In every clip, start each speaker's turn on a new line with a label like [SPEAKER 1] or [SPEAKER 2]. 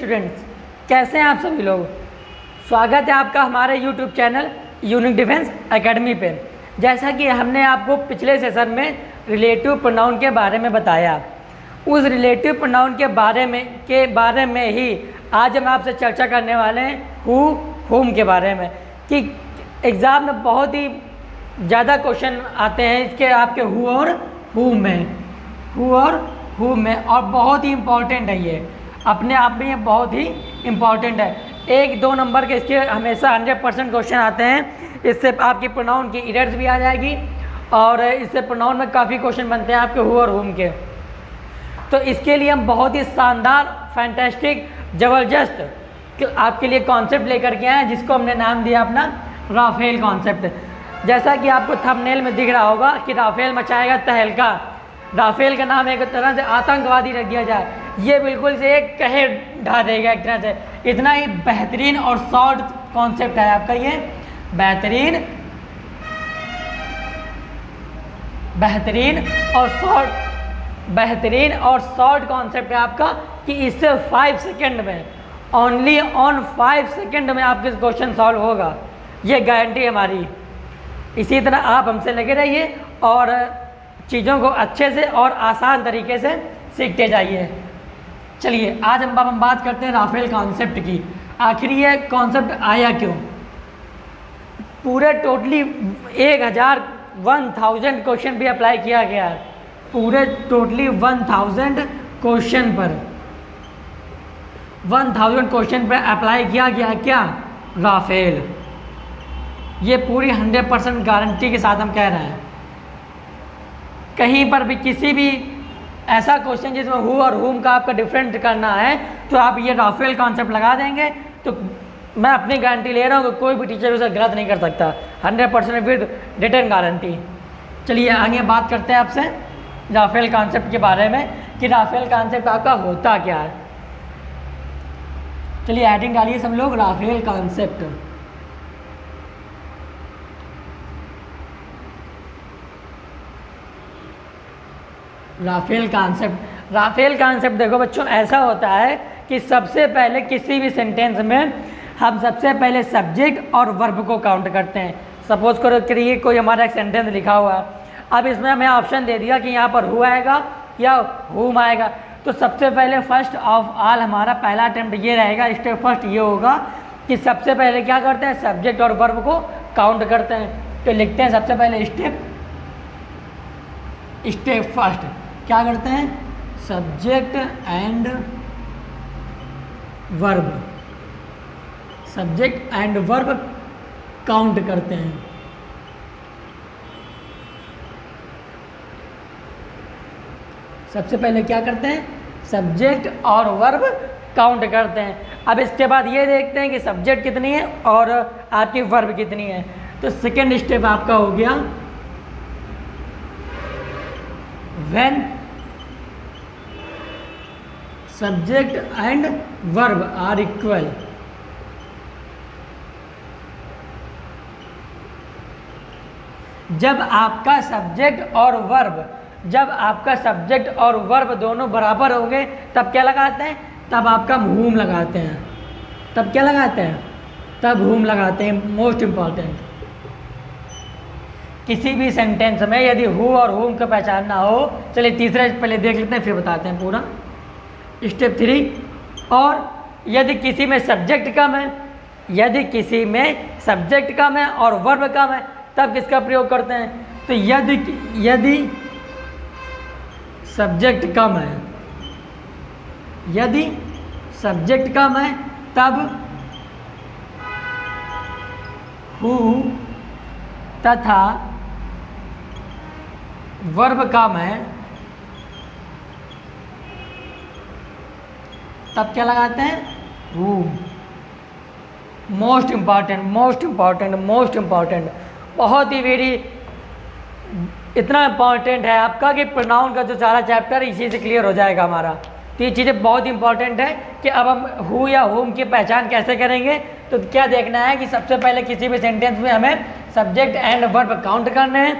[SPEAKER 1] Students, कैसे हैं आप सभी लोग। स्वागत है आपका हमारे YouTube channel unique defence academy पे। जैसा कि हमने आपको पिछले सेशन में रिलेटिव प्रोनाउन के बारे में बताया, उस रिलेटिव प्रोनाउन के बारे में ही आज हम आपसे चर्चा करने वाले हैं हु हुम के बारे में। कि एग्ज़ाम में बहुत ही ज़्यादा क्वेश्चन आते हैं इसके आपके हु और हुम में, हु और हुम में, और बहुत ही इम्पॉर्टेंट है ये, अपने आप में ये बहुत ही इम्पॉर्टेंट है। 1-2 नंबर के इसके हमेशा 100% क्वेश्चन आते हैं। इससे आपकी प्रोनाउन की एरर्स भी आ जाएगी और इससे प्रोनाउन में काफ़ी क्वेश्चन बनते हैं आपके हु और हुम के। तो इसके लिए हम बहुत ही शानदार, फैंटास्टिक, ज़बरदस्त आपके लिए कॉन्सेप्ट लेकर के आए हैं, जिसको हमने नाम दिया अपना राफेल कॉन्सेप्ट। जैसा कि आपको थंबनेल में दिख रहा होगा कि राफेल मचाएगा तहलका, राफेल का नाम एक तरह से आतंकवादी रख दिया जाए, ये बिल्कुल से एक कहे ढा देगा एक तरह से। इतना ही बेहतरीन और शॉर्ट कॉन्सेप्ट है आपका ये, बेहतरीन और शॉर्ट कॉन्सेप्ट है आपका कि इससे 5 सेकंड में, ओनली ऑन 5 सेकंड में आपके क्वेश्चन सॉल्व होगा, ये गारंटी है हमारी। इसी तरह आप हमसे लगे रहिए और चीज़ों को अच्छे से और आसान तरीके से सीखते जाइए। चलिए आज हम बात करते हैं राफेल कॉन्सेप्ट की। आखिर ये कॉन्सेप्ट आया क्यों। पूरे टोटली 1000 क्वेश्चन भी अप्लाई किया गया है, पूरे टोटली 1000 क्वेश्चन पर 1000 क्वेश्चन पर अप्लाई किया गया क्या, राफेल। ये पूरी 100% गारंटी के साथ हम कह रहे हैं। कहीं पर भी किसी भी ऐसा क्वेश्चन जिसमें हु और हुम का आपका डिफरेंट करना है तो आप ये राफेल कॉन्सेप्ट लगा देंगे, तो मैं अपनी गारंटी ले रहा हूँ कि कोई भी टीचर उसे गलत नहीं कर सकता, 100% विद रिटर्न गारंटी। चलिए आगे बात करते हैं आपसे राफेल कॉन्सेप्ट के बारे में कि राफेल कॉन्सेप्ट आपका होता क्या है। चलिए हेडिंग डालिए सब लोग, राफेल कॉन्सेप्ट। राफेल कॉन्सेप्ट देखो बच्चों, ऐसा होता है कि सबसे पहले किसी भी सेंटेंस में हम सबसे पहले सब्जेक्ट और वर्ब को काउंट करते हैं। सपोज करो कि कोई हमारा एक सेंटेंस लिखा हुआ है, अब इसमें हमें ऑप्शन दे दिया कि यहाँ पर हु आएगा या हुम आएगा, तो सबसे पहले फर्स्ट ऑफ ऑल हमारा पहला अटेम्प्ट ये रहेगा, स्टेप फर्स्ट ये होगा कि सबसे पहले क्या करते हैं, सब्जेक्ट और वर्ब को काउंट करते हैं। तो लिखते हैं सबसे पहले स्टेप फर्स्ट क्या करते हैं, सब्जेक्ट एंड वर्ब काउंट करते हैं। सबसे पहले क्या करते हैं, सब्जेक्ट और वर्ब काउंट करते हैं। अब इसके बाद ये देखते हैं कि सब्जेक्ट कितनी है और आपकी वर्ब कितनी है। तो सेकेंड स्टेप आपका हो गया when subject and verb are equal। जब आपका सब्जेक्ट और वर्ब दोनों बराबर होंगे तब क्या लगाते हैं, तब आपका हुम लगाते हैं। तब क्या लगाते हैं, तब हुम लगाते हैं। मोस्ट इम्पॉर्टेंट, किसी भी सेंटेंस में यदि हु और हुम का पहचान ना हो, चलिए तीसरा पहले देख लेते हैं फिर बताते हैं पूरा। स्टेप 3, और यदि किसी में सब्जेक्ट कम है और वर्ब कम है तब किसका प्रयोग करते हैं, तो यदि सब्जेक्ट कम है तब हु तथा वर्ब कम है तब क्या लगाते हैं, हुम। मोस्ट इम्पॉर्टेंट, बहुत ही इतना इम्पॉर्टेंट है आपका कि प्रोनाउन का जो सारा चैप्टर इसी से क्लियर हो जाएगा हमारा। तो ये चीज़ें बहुत इंपॉर्टेंट है कि अब हम हु या हुम की पहचान कैसे करेंगे। तो क्या देखना है कि सबसे पहले किसी भी सेंटेंस में हमें सब्जेक्ट एंड वर्ब काउंट करने हैं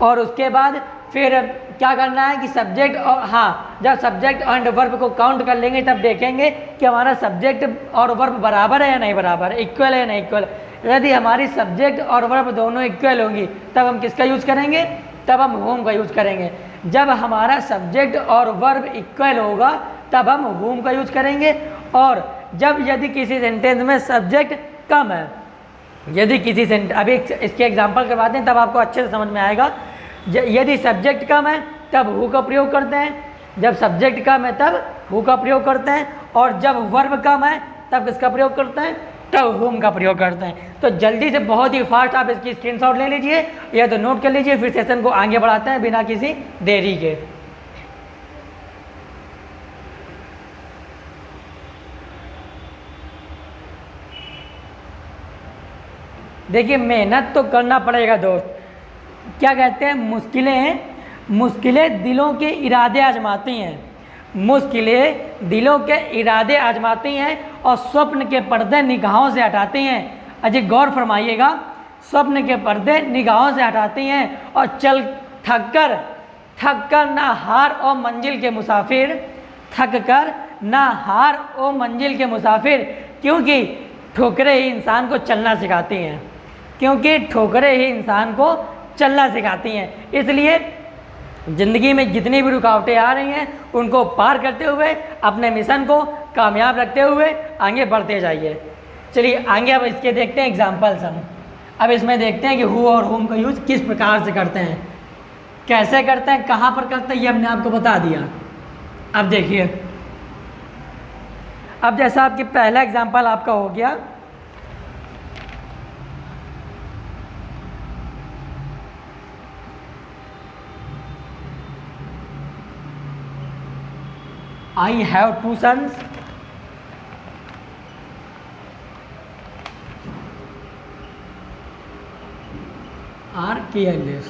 [SPEAKER 1] और उसके बाद फिर क्या करना है कि सब्जेक्ट और हाँ, जब सब्जेक्ट एंड वर्ब को काउंट कर लेंगे तब देखेंगे कि हमारा सब्जेक्ट और वर्ब बराबर है या नहीं बराबर, इक्वल है या नहीं इक्वल। यदि हमारी सब्जेक्ट और वर्ब दोनों इक्वल होंगी तब हम किसका यूज़ करेंगे, तब हम होम का यूज़ करेंगे। जब हमारा सब्जेक्ट और वर्ब इक्वल होगा तब हम होम का यूज़ करेंगे। और जब यदि किसी सेंटेंस में सब्जेक्ट कम है, यदि किसी अभी इसके एग्जांपल करवाते हैं तब आपको अच्छे से समझ में आएगा। यदि सब्जेक्ट कम है तब हु का प्रयोग करते हैं, जब सब्जेक्ट कम है तब हु का प्रयोग करते हैं, और जब वर्ब कम है तब किसका प्रयोग करते हैं, तब होम का प्रयोग करते हैं। तो जल्दी से बहुत ही फास्ट आप इसकी स्क्रीनशॉट ले लीजिए या तो नोट कर लीजिए, फिर सेशन को आगे बढ़ाते हैं बिना किसी देरी के। देखिए मेहनत तो करना पड़ेगा दोस्त। क्या कहते हैं, मुश्किलें दिलों के इरादे आजमाती हैं, मुश्किलें दिलों के इरादे आजमाती हैं और स्वप्न के पर्दे निगाहों से हटाती हैं। अजी गौर फरमाइएगा, स्वप्न के पर्दे निगाहों से हटाती हैं और थक कर ना हार और मंजिल के मुसाफिर, थक कर ना हार और मंजिल के मुसाफिर, क्योंकि ठोकरें ही इंसान को चलना सिखाती हैं, क्योंकि ठोकरें ही इंसान को चलना सिखाती हैं। इसलिए ज़िंदगी में जितनी भी रुकावटें आ रही हैं उनको पार करते हुए अपने मिशन को कामयाब रखते हुए आगे बढ़ते जाइए। चलिए आगे अब इसके देखते हैं एग्जाम्पल्स हम। अब इसमें देखते हैं कि हु और होम का यूज़ किस प्रकार से करते हैं, कैसे करते हैं, कहाँ पर करते हैं, ये हमने आपको बता दिया। अब देखिए, अब जैसा आपकी पहला एग्जाम्पल आपका हो गया, I have 2 sons are careless।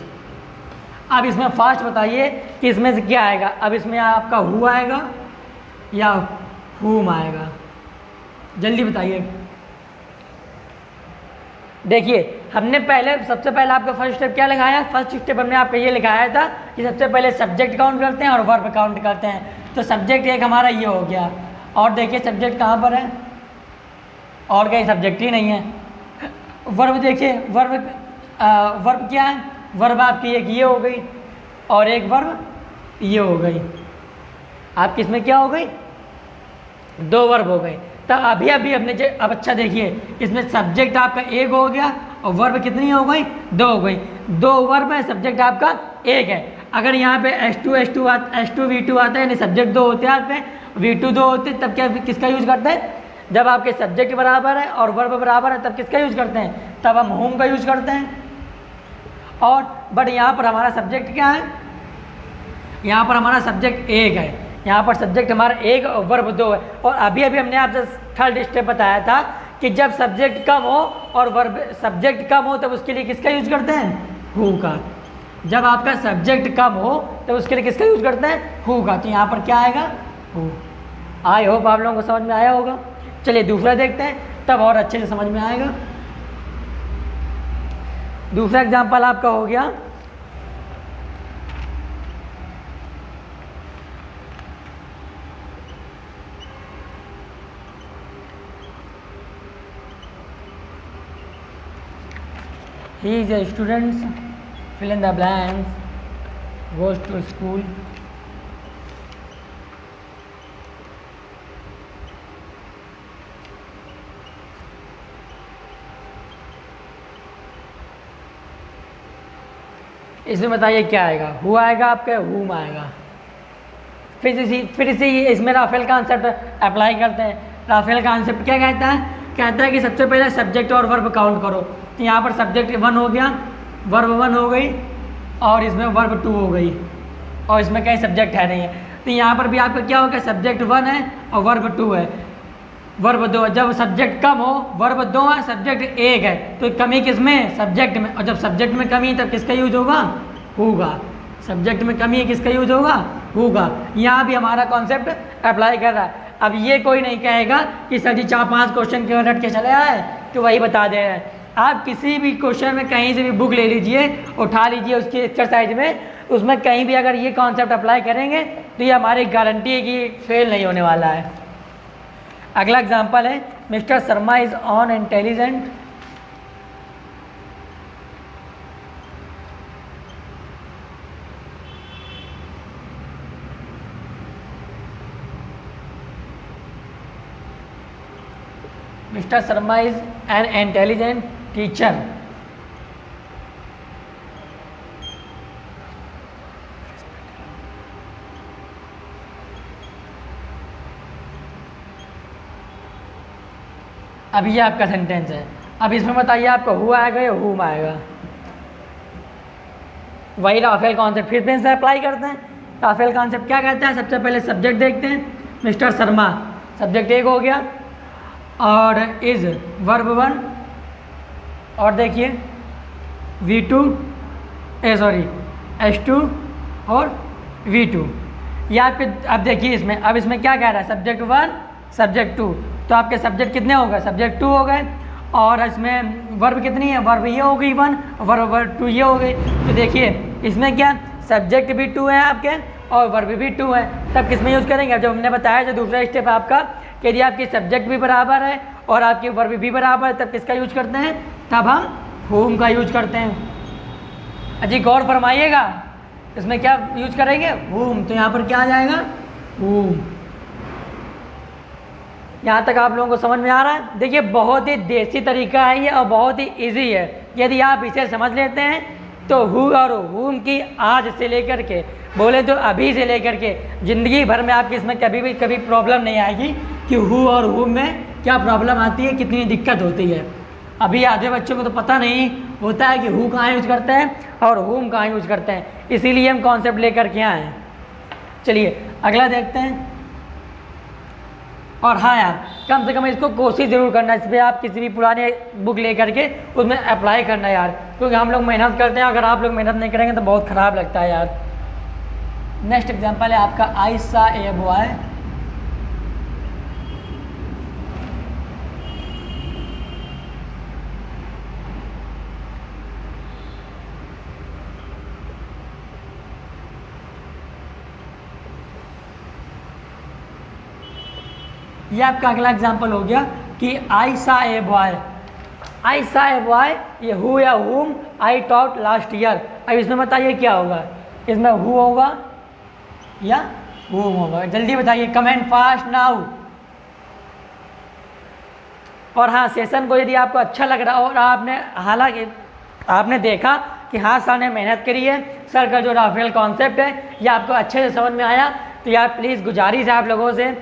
[SPEAKER 1] अब इसमें फास्ट बताइए कि इसमें से क्या आएगा। अब इसमें आपका हु आएगा या हुम आएगा, जल्दी बताइए। देखिए हमने सबसे पहले आपका फर्स्ट स्टेप क्या लगाया, फर्स्ट स्टेप हमने आपका ये लिखाया था कि सबसे पहले सब्जेक्ट काउंट करते हैं और वर्ब काउंट करते हैं। तो सब्जेक्ट एक हमारा ये हो गया, और देखिए सब्जेक्ट कहाँ पर है, और कहीं सब्जेक्ट ही नहीं है। वर्ब देखिए, वर्ब क्या है, वर्ब आपकी एक ये हो गई और एक वर्ब ये हो गई। आपकी इसमें क्या हो गई, 2 वर्ब हो गए। तब अभी हमने अब अच्छा देखिए, इसमें सब्जेक्ट आपका एक हो गया और वर्ब कितनी हो गई, 2 हो गई। 2 वर्ब है, सब्जेक्ट आपका एक है। अगर यहाँ पे S2 V2 आता है, यानी सब्जेक्ट 2 होते हैं, यहाँ पे V2 2 होते हैं, तब क्या किसका यूज़ करते हैं, जब आपके सब्जेक्ट बराबर है और वर्ब बराबर है तब किसका यूज़ करते हैं, तब हम होम का यूज़ करते हैं। और बट यहाँ पर हमारा सब्जेक्ट क्या है, यहाँ पर हमारा सब्जेक्ट एक है, यहाँ पर सब्जेक्ट हमारा एक और वर्ब 2 है। और अभी हमने आपसे थर्ड स्टेप बताया था कि जब सब्जेक्ट कम हो और वर्ब सब्जेक्ट कम हो तब उसके लिए किसका यूज़ करते हैं, हु का। जब आपका सब्जेक्ट कम हो तब उसके लिए किसका यूज़ करते हैं, हु का। तो यहाँ पर क्या आएगा, हु। आई होप आप लोगों को समझ में आया होगा। चलिए दूसरा देखते हैं, तब और अच्छे से समझ में आएगा। दूसरा एग्जाम्पल आपका हो गया, he is a student, fill in the blanks, goes to school, इसमें बताइए क्या आएगा, हु आएगा आपका, हुम आएगा। फिर इसी इसमें राफेल का कॉन्सेप्ट अप्लाई करते हैं। राफेल का कॉन्सेप्ट क्या कहता है कि सबसे पहले सब्जेक्ट और वर्ब काउंट करो। तो यहाँ पर सब्जेक्ट 1 हो गया, वर्ब 1 हो गई और इसमें वर्ब 2 हो गई, और इसमें कहीं सब्जेक्ट है नहीं है। तो यहाँ पर भी आपका क्या होगा, सब्जेक्ट 1 है और वर्ब 2 है, वर्ब 2। जब सब्जेक्ट कम हो, वर्ब 2 है, सब्जेक्ट 1 है, तो कमी किस में, सब्जेक्ट में। और जब सब्जेक्ट में कमी है तब किसका यूज होगा, होगा। सब्जेक्ट में कमी है, किसका यूज होगा, होगा। यहाँ भी हमारा कॉन्सेप्ट अप्लाई कर रहा है। अब ये कोई नहीं कहेगा कि सर जी 4-5 क्वेश्चन क्यों रट के चले आए, तो वही बता दे रहे हैं। आप किसी भी क्वेश्चन में कहीं से भी बुक ले लीजिए, उठा लीजिए उसकी एक्सरसाइज में, उसमें कहीं भी अगर ये कॉन्सेप्ट अप्लाई करेंगे तो ये हमारी गारंटी है कि फेल नहीं होने वाला है। अगला एग्जाम्पल है mister Sharma is on intelligent. Mister Sharma is an intelligent teacher. अब ये आपका सेंटेंस है। अब इसमें बताइए आपको हु आएगा या हुम आएगा। वही राफेल कॉन्सेप्ट फिर से अप्लाई करते हैं। राफेल कॉन्सेप्ट क्या कहता है, सबसे पहले सब्जेक्ट देखते हैं, मिस्टर शर्मा सब्जेक्ट एक हो गया, और इज वर्ब 1, और देखिए V2 S2 और V2। ये आपके अब देखिए इसमें, अब इसमें क्या कह रहा है, सब्जेक्ट 1 सब्जेक्ट 2, तो आपके सब्जेक्ट कितने हो गए, सब्जेक्ट 2 हो गए, और इसमें वर्ब कितनी है, वर्ब ये हो गई 1, वर्ब 2 ये हो गई। तो देखिए इसमें क्या सब्जेक्ट भी 2 है आपके और वर्ब भी 2 है, तब किस में यूज़ करेंगे। जब हमने बताया जो दूसरा स्टेप आपका कि यदि आपकी सब्जेक्ट भी बराबर है और आपकी वर्ब भी बराबर है तब किसका यूज करते हैं, तब हम होम का यूज करते हैं। अजी गौर फरमाइएगा, इसमें क्या यूज करेंगे, होम, तो यहाँ पर क्या आ जाएगा, होम। यहाँ तक आप लोगों को समझ में आ रहा है। देखिए बहुत ही देसी तरीका है ये और बहुत ही इजी है। यदि आप इसे समझ लेते हैं तो हु और होम की आज से लेकर के बोले तो अभी से लेकर के ज़िंदगी भर में आपकी इसमें कभी प्रॉब्लम नहीं आएगी कि हु और होम में क्या प्रॉब्लम आती है, कितनी दिक्कत होती है। अभी आधे बच्चों को तो पता नहीं होता है कि हु कहाँ यूज करते हैं और होम कहाँ यूज करते हैं, इसीलिए हम कॉन्सेप्ट लेकर के आए हैं। चलिए अगला देखते हैं। और हाँ यार, कम से कम इसको कोशिश ज़रूर करना, इस पर आप किसी भी पुराने बुक ले करके उसमें अप्लाई करना यार, क्योंकि हम लोग मेहनत करते हैं, अगर आप लोग मेहनत नहीं करेंगे तो बहुत ख़राब लगता है यार। नेक्स्ट एग्जांपल है आपका आई सा ए बॉय। ये आपका अगला एग्जाम्पल हो गया कि आई सा ए बॉय। आई सा ए बॉय, ये हु या हुम आई टॉट लास्ट ईयर। अब इसमें बताइए क्या होगा, इसमें हु होगा या हुम होगा, जल्दी बताइए, कमेंट फास्ट नाउ। और हाँ, सेशन को यदि आपको अच्छा लग रहा हो और आपने हालांकि आपने देखा कि हाँ सर ने मेहनत करी है, सर का जो राफेल कॉन्सेप्ट है ये आपको अच्छे से समझ में आया, तो यार प्लीज़ गुजारिश है आप लोगों से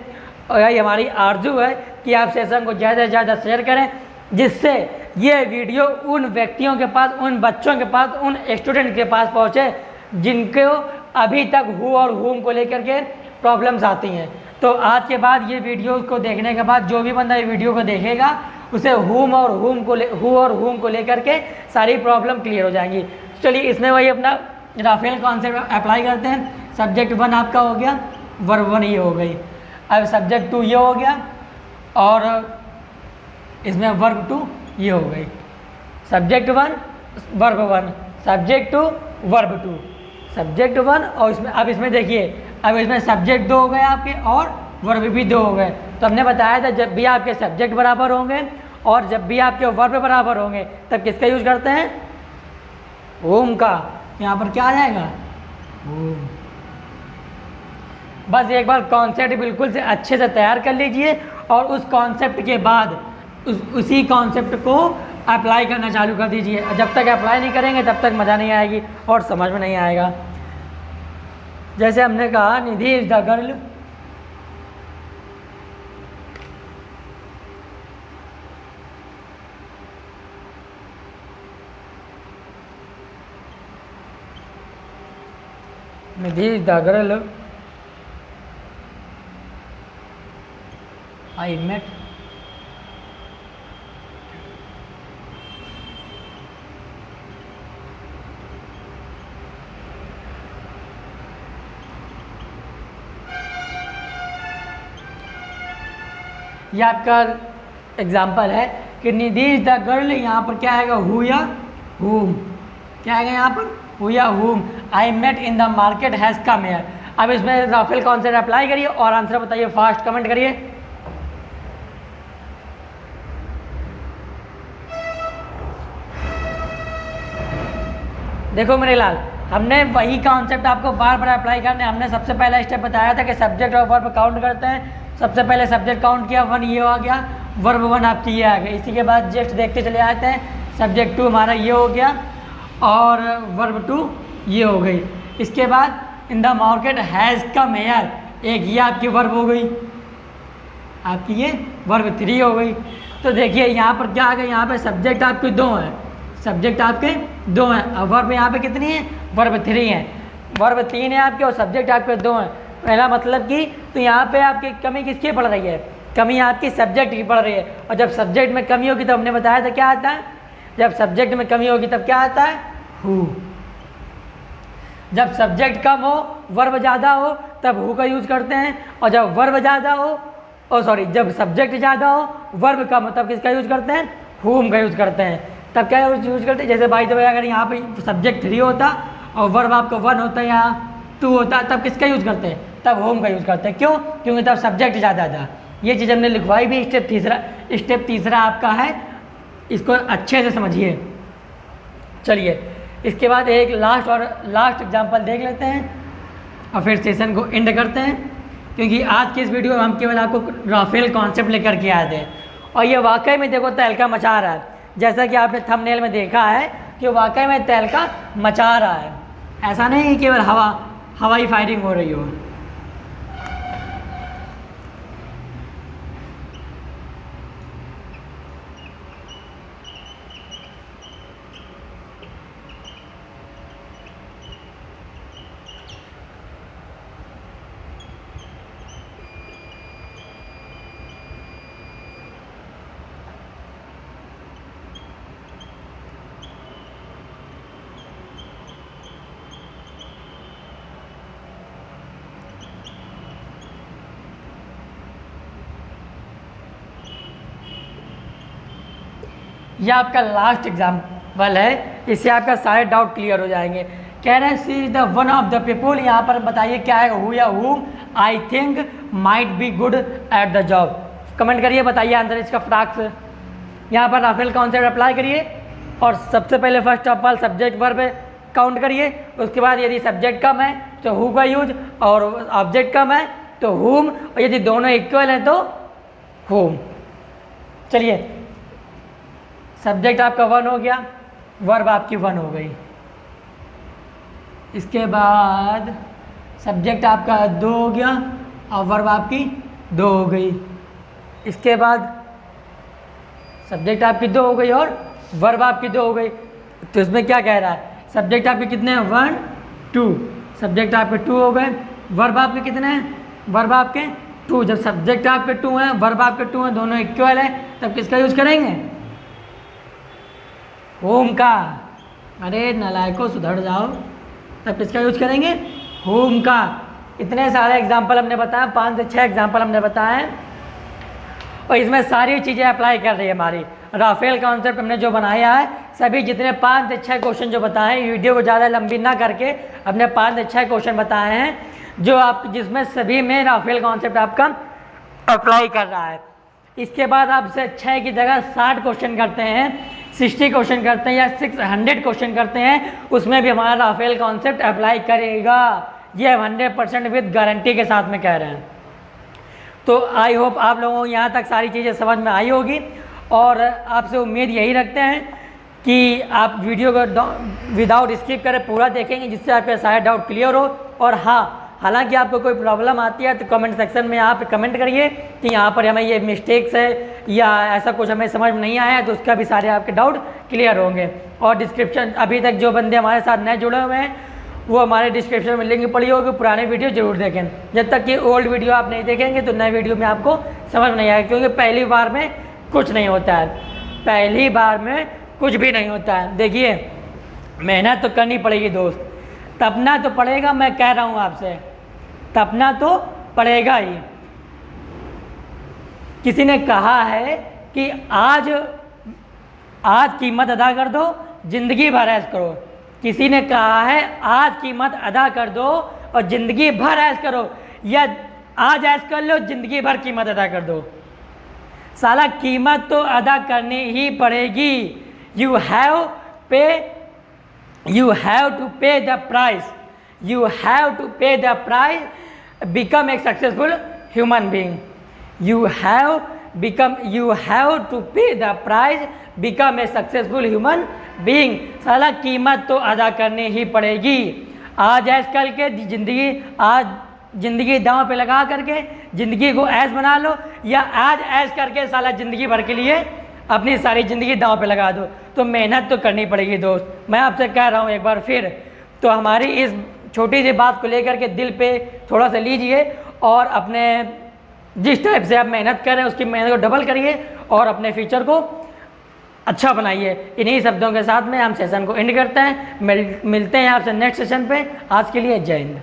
[SPEAKER 1] और यही हमारी आरजू है कि आप सेशन को ज़्यादा से ज़्यादा शेयर करें, जिससे ये वीडियो उन व्यक्तियों के पास, उन बच्चों के पास, उन स्टूडेंट के पास पहुँचे जिनको अभी तक हु और होम को लेकर के प्रॉब्लम्स आती हैं। तो आज के बाद ये वीडियो को देखने के बाद जो भी बंदा ये वीडियो को देखेगा उसे हु और होम को लेकर के सारी प्रॉब्लम क्लियर हो जाएंगी। चलिए इसमें वही अपना राफेल कॉन्सेप्ट अप्लाई करते हैं। सब्जेक्ट 1 आपका हो गया, वर्ब 1 ये हो गई, अब सब्जेक्ट 2 ये हो गया और इसमें वर्ब 2 ये हो गई। Subject 1 verb 1, subject 2 verb 2, subject 1 और इसमें अब इसमें देखिए, अब इसमें सब्जेक्ट 2 हो गए आपके और वर्ब भी 2 हो गए। तो हमने बताया था जब भी आपके सब्जेक्ट बराबर होंगे और जब भी आपके वर्ब बराबर होंगे तब किसका यूज करते हैं, होम का। यहाँ पर क्या आ जाएगा, होम। बस एक बार कॉन्सेप्ट बिल्कुल से अच्छे से तैयार कर लीजिए और उस कॉन्सेप्ट के बाद उसी कॉन्सेप्ट को अप्लाई करना चालू कर दीजिए। जब तक अप्लाई नहीं करेंगे तब तक मज़ा नहीं आएगी और समझ में नहीं आएगा। जैसे हमने कहा Nidhi is the girl, Nidhi is the girl I met ये आपका एग्जाम्पल है कि निधि इज द गर्ल, यहाँ पर क्या आएगा, हु या हुम। क्या आएगा यहाँ पर, हु या whom I met in the market has come here. अब इसमें राफेल कॉन्सेप्ट अप्लाई करिए और आंसर बताइए, फास्ट कमेंट करिए। देखो मेरे लाल, हमने वही कॉन्सेप्ट आपको बार बार अप्लाई करने, हमने सबसे पहला स्टेप बताया था कि सब्जेक्ट और वर्ब काउंट करते हैं। सबसे पहले सब्जेक्ट काउंट किया, 1 ये आ गया, वर्ब 1 आपकी ये आ गया। इसी के बाद जस्ट देखते चले आते हैं, सब्जेक्ट 2 हमारा ये हो गया और वर्ब 2 ये हो गई। इसके बाद इन the market has come here, एक ये आपकी वर्ब हो गई, आपकी ये वर्ब 3 हो गई। तो देखिए यहाँ पर क्या आ गया, यहाँ पे सब्जेक्ट आपके 2 हैं, सब्जेक्ट आपके 2 हैं, अब वर्ब यहाँ पे कितनी है, वर्ब 3 है, वर्ब 3 है आपके और सब्जेक्ट आपके 2 हैं। पहला मतलब कि तो यहाँ पे आपकी कमी किसकी पड़ रही है, कमी आपकी सब्जेक्ट की पड़ रही है। और जब सब्जेक्ट में कमी होगी तो हमने बताया था क्या आता है, जब सब्जेक्ट में कमी होगी तब क्या आता है, हु। जब सब्जेक्ट कम हो, वर्ब ज़्यादा हो, तब हु का यूज़ करते हैं। और जब वर्ब ज़्यादा हो, जब सब्जेक्ट ज़्यादा हो, वर्ब कम हो, तब किसका यूज़ करते हैं, हुम का यूज़ करते हैं। तब क्या यूज़ करते हैं, जैसे बाई द वे अगर यहाँ पे सब्जेक्ट 3 होता और वर्ब आपका 1 होता या 2 होता, तब किसका यूज़ करते हैं, तब होम का यूज़ करते हैं। क्यों, क्योंकि तब सब्जेक्ट ज़्यादा था। ये चीज़ हमने लिखवाई भी। स्टेप तीसरा आपका है, इसको अच्छे से समझिए। चलिए इसके बाद एक लास्ट एग्जाम्पल देख लेते हैं और फिर सेशन को एंड करते हैं, क्योंकि आज की इस वीडियो में हम केवल आपको राफेल कॉन्सेप्ट लेकर के आए थे और ये वाकई में देखो तहलका मचा रहा है, जैसा कि आपने थंबनेल में देखा है कि वाकई में तहलका मचा रहा है। ऐसा नहीं कि केवल हवाई फायरिंग हो रही हो। यह आपका लास्ट एग्जाम्पल है, इससे आपका सारे डाउट क्लियर हो जाएंगे। कह रहे हैं she is the one of the people, यहाँ पर बताइए क्या है, हु या whom I think might be good at the job. Comment करिए, बताइए आंसर इसका फटाक से। यहाँ पर राफेल कॉन्सेप्ट अप्लाई करिए और सबसे पहले first of all subject verb count करिए। उसके बाद यदि सब्जेक्ट कम है तो हु का यूज और ऑब्जेक्ट कम है तो हुम, और यदि दोनों इक्वल हैं तो हुम। चलिए सब्जेक्ट आपका 1 हो गया, वर्ब आपकी 1 हो गई। इसके बाद सब्जेक्ट आपका 2 हो गया और वर्ब आपकी 2 हो गई। इसके बाद सब्जेक्ट आपकी 2 हो गई और वर्ब आपकी 2 हो गई। तो इसमें क्या कह रहा है, सब्जेक्ट आपके कितने हैं, 1 2, सब्जेक्ट आपके 2 हो गए, वर्ब आपके कितने हैं, वर्ब आपके 2। जब सब्जेक्ट आपके 2 हैं, वर्ब आपके 2 हैं, दोनों इक्वल है, तब किसका यूज करेंगे, होम का। अरे नालायकों सुधर जाओ, तब किसका यूज करेंगे, होम का। इतने सारे एग्जाम्पल हमने बताया, 5 से 6 एग्जाम्पल हमने बताए और इसमें सारी चीज़ें अप्लाई कर रही है हमारी। राफेल कॉन्सेप्ट हमने जो बनाया है, सभी जितने 5 से 6 क्वेश्चन जो बताए हैं, वीडियो को ज़्यादा लंबी ना करके हमने 5 से 6 क्वेश्चन बताए हैं, जो आप जिसमें सभी में राफेल कॉन्सेप्ट आपका अप्लाई कर रहा है। इसके बाद आपसे 6 की जगह 60 क्वेश्चन करते हैं, 60 क्वेश्चन करते हैं या 600 क्वेश्चन करते हैं, उसमें भी हमारा राफेल कॉन्सेप्ट अप्लाई करेगा। ये 100% विद गारंटी के साथ में कह रहे हैं। तो आई होप आप लोगों को यहाँ तक सारी चीज़ें समझ में आई होगी और आपसे उम्मीद यही रखते हैं कि आप वीडियो को विदाउट स्किप करें पूरा देखेंगे, जिससे आपके सारे डाउट क्लियर हो। और हाँ, हालांकि आपको कोई प्रॉब्लम आती है तो कमेंट सेक्शन में आप कमेंट करिए कि यहाँ पर हमें ये मिस्टेक्स है या ऐसा कुछ हमें समझ में नहीं आया है, तो उसका भी सारे आपके डाउट क्लियर होंगे। और डिस्क्रिप्शन, अभी तक जो बंदे हमारे साथ नए जुड़े हुए हैं वो हमारे डिस्क्रिप्शन में लिंक पड़ी होगी, पुराने वीडियो जरूर देखें। जब तक कि ओल्ड वीडियो आप नहीं देखेंगे तो नए वीडियो में आपको समझ नहीं आएगा, क्योंकि पहली बार में कुछ नहीं होता है, पहली बार में कुछ भी नहीं होता है। देखिए मेहनत तो करनी पड़ेगी दोस्त, तपना तो पड़ेगा, मैं कह रहा हूँ आपसे, तपना तो पड़ेगा ही। किसी ने कहा है कि आज कीमत अदा कर दो, जिंदगी भर ऐश करो। किसी ने कहा है आज कीमत अदा कर दो और ज़िंदगी भर ऐश करो, या आज ऐश कर लो ज़िंदगी भर कीमत अदा कर दो। साला कीमत तो अदा करनी ही पड़ेगी। You have to pay the price, you have to pay the price, become a successful human being. You have to pay the price, become a successful human being. साला कीमत तो अदा करनी ही पड़ेगी। आज ऐश करके ज़िंदगी दांव पे लगा करके ज़िंदगी को ऐश बना लो, या आज ऐश करके साला ज़िंदगी भर के लिए अपनी सारी ज़िंदगी दांव पे लगा दो। तो मेहनत तो करनी पड़ेगी दोस्त, मैं आपसे कह रहा हूँ एक बार फिर। तो हमारी इस छोटी सी बात को लेकर के दिल पे थोड़ा सा लीजिए और अपने जिस टाइप से आप मेहनत कर रहे हैं उसकी मेहनत को डबल करिए और अपने फ्यूचर को अच्छा बनाइए। इन्हीं शब्दों के साथ में हम सेशन को एंड करते हैं। मिलते हैं आपसे नेक्स्ट सेशन पे। आज के लिए जय हिंद।